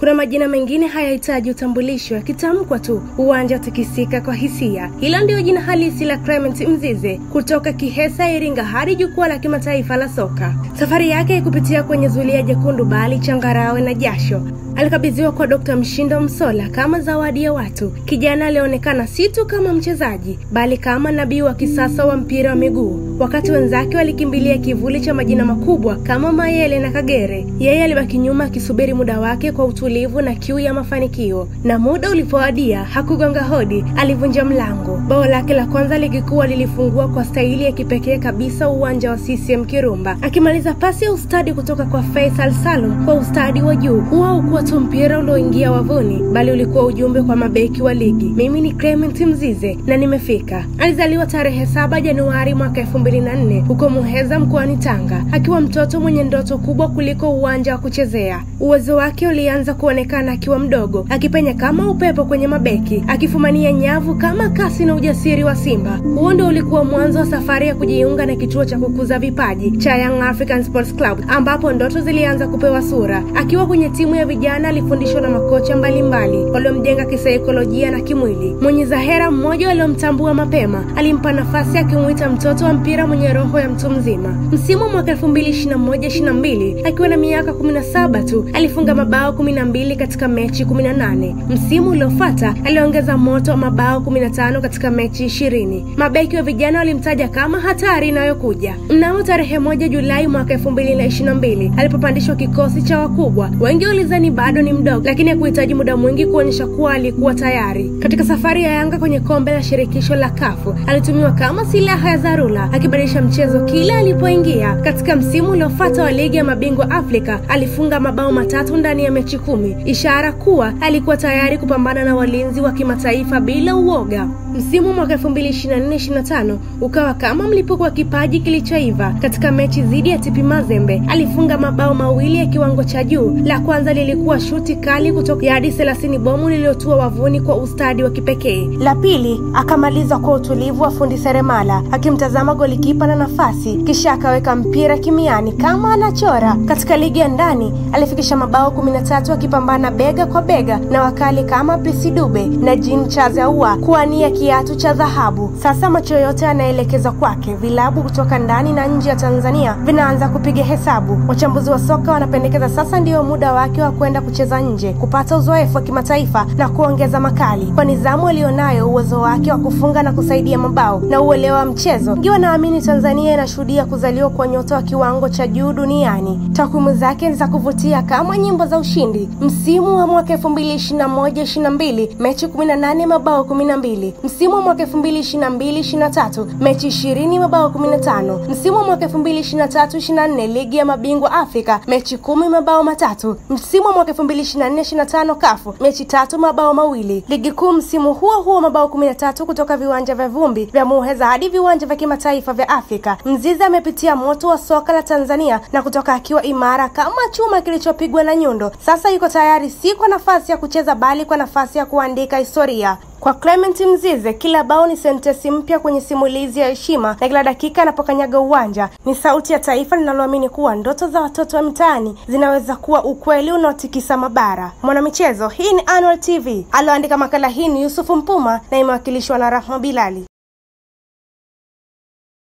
Kuna majina mengine hayahitaji utambulisho, yakitamkwa tu uwanja utikisika kwa hisia. Hilo ndio jina halisi la Clement Mzize, kutoka Kihesa, Iringa hadi jukwaa la kimataifa la soka. Safari yake haikupitia kwenye zulia jekundu, bali changarawe na jasho. Alikabidhiwa kwa Dr. Mshindo Msola kama zawadi ya watu. Kijana alionekana si tu kama mchezaji, bali kama nabii wa kisasa wa mpira wa miguu. Wakati wenzake walikimbilia kivuli cha majina makubwa kama Mayele na Kagere, yeye alibaki nyuma akisubiri muda wake kwa utulivu na kiu ya mafanikio. Na muda ulipowadia, hakugonga hodi, alivunja mlango. Bao lake la kwanza ligi kuu lilifungua kwa staili ya kipekee kabisa uwanja wa CCM Kirumba, akimaliza pasi ya ustadi kutoka kwa Faisal Salum kwa ustadi wa juu. Haukuwa tu mpira ulioingia wavuni, bali ulikuwa ujumbe kwa mabeki wa ligi: mimi ni Clement Mzize na nimefika. Alizaliwa tarehe 7 Januari mwaka 2004 huko Muheza mkoani Tanga, akiwa mtoto mwenye ndoto kubwa kuliko uwanja wa kuchezea. Uwezo wake ulianza kuonekana akiwa mdogo, akipenya kama upepo kwenye mabeki, akifumania nyavu kama kasi na ujasiri wa simba. Huo ndio ulikuwa mwanzo wa safari ya kujiunga na kituo cha kukuza vipaji cha Young African Sports Club, ambapo ndoto zilianza kupewa sura. Akiwa kwenye timu ya vijana, alifundishwa na makocha mbalimbali waliomjenga kisaikolojia na kimwili. Mwenye Zahera mmoja aliyomtambua mapema alimpa nafasi, akimuita mtoto wa mpira mwenye roho ya mtu mzima. Msimu mwaka 2021-22 akiwa na miaka 17 tu, alifunga mabao 12 katika mechi 18. Msimu uliofuata aliongeza moto wa mabao 15 katika mechi 20. Mabeki wa vijana walimtaja kama hatari inayokuja. Mnamo tarehe 1 Julai mwaka 2022 alipopandishwa kikosi cha wakubwa, wengi walizani bado ni mdogo, lakini hakuhitaji muda mwingi kuonyesha kuwa alikuwa tayari. Katika safari ya Yanga kwenye kombe la shirikisho la CAF, alitumiwa kama silaha ya dharura, akibadilisha mchezo kila alipoingia. Katika msimu uliofuata wa ligi ya mabingwa Afrika, alifunga mabao 3 ndani ya mechi 10, ishara kuwa alikuwa tayari kupambana na walinzi wa kimataifa bila uoga. Msimu mwaka 2024-25 ukawa kama mlipuko wa kipaji kilichoiva. Katika mechi dhidi ya TP Mazembe, alifunga mabao 2 ya kiwango cha juu. La kwanza lilikuwa shuti kali kutoka yadi 30, bomu lililotua wavuni kwa ustadi wa kipekee. La pili akamaliza kwa utulivu wa fundi seremala, akimtazama golikipa na nafasi, kisha akaweka mpira kimiani kama anachora. Katika ligi ya ndani alifikisha mabao 13, akipambana bega kwa bega na wakali kama Prince Dube na Jean Chazaua kuania kiatu cha dhahabu. Sasa macho yote yanaelekeza kwake. Vilabu kutoka ndani na nje ya Tanzania vinaanza kupiga hesabu. Wachambuzi wa soka wanapendekeza sasa ndio muda wake wa kwenda kucheza nje, kupata uzoefu wa kimataifa na kuongeza makali. Kwa nidhamu alionayo, uwezo wake wa kufunga na kusaidia mabao na uelewa wa mchezo, ngiwa naamini Tanzania inashuhudia kuzaliwa kwa nyota wa kiwango cha juu duniani. Takwimu zake ni za kuvutia kama nyimbo za ushindi. Msimu wa mwaka 2021-22 mechi 18, mabao 12. Msimu wa mwaka 2022-23 mechi 20, mabao 15. Msimu wa mwaka 2023-24 ligi ya mabingwa Afrika mechi 10, mabao 3. Msimu wa mwaka 2024-25 CAF mechi 3, mabao 2. Ligi kuu msimu huo mabao 13 kutoka viwanja vya vumbi vya Muheza hadi viwanja vya kimataifa vya Afrika. Mzize amepitia moto wa soka la Tanzania na kutoka akiwa imara kama chuma kilichopigwa na nyundo. Sasa yuko tayari, si kwa nafasi ya kucheza, bali kwa nafasi ya kuandika historia. Kwa Clement Mzize, kila bao ni sentensi mpya kwenye simulizi ya heshima, na kila dakika anapokanyaga uwanja ni sauti ya taifa linaloamini kuwa ndoto za watoto wa mtaani zinaweza kuwa ukweli unaotikisa mabara. Mwanamichezo, hii ni Annual TV. Aloandika makala hii ni Yusuf Mpuma na imewakilishwa na Rahma Bilali.